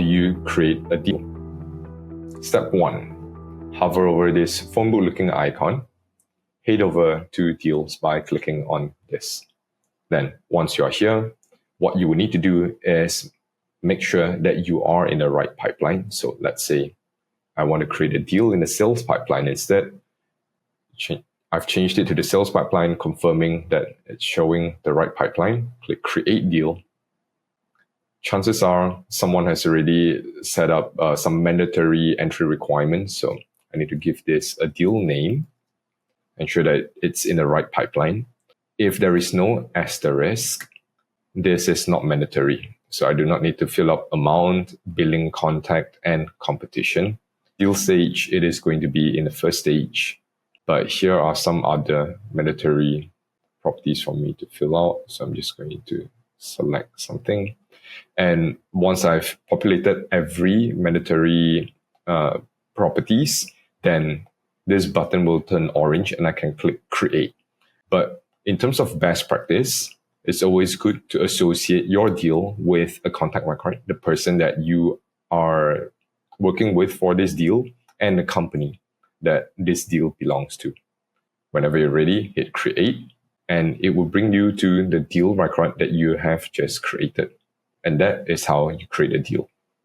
do you create a deal? Step 1, hover over this phone book looking icon, head over to deals by clicking on this. Then once you're here, what you will need to do is make sure that you are in the right pipeline. So let's say I want to create a deal in the sales pipeline instead. I've changed it to the sales pipeline, confirming that it's showing the right pipeline. Click create deal. Chances are someone has already set up some mandatory entry requirements. So I need to give this a deal name, ensure that it's in the right pipeline. If there is no asterisk, this is not mandatory. So I do not need to fill up amount, billing contact, and competition. Deal stage, it is going to be in the first stage. But here are some other mandatory properties for me to fill out. So I'm just going to select something. And once I've populated every mandatory properties, then this button will turn orange and I can click create. But in terms of best practice, it's always good to associate your deal with a contact record, the person that you are working with for this deal and the company that this deal belongs to. Whenever you're ready, hit create, and it will bring you to the deal record that you have just created. And that is how you create a deal.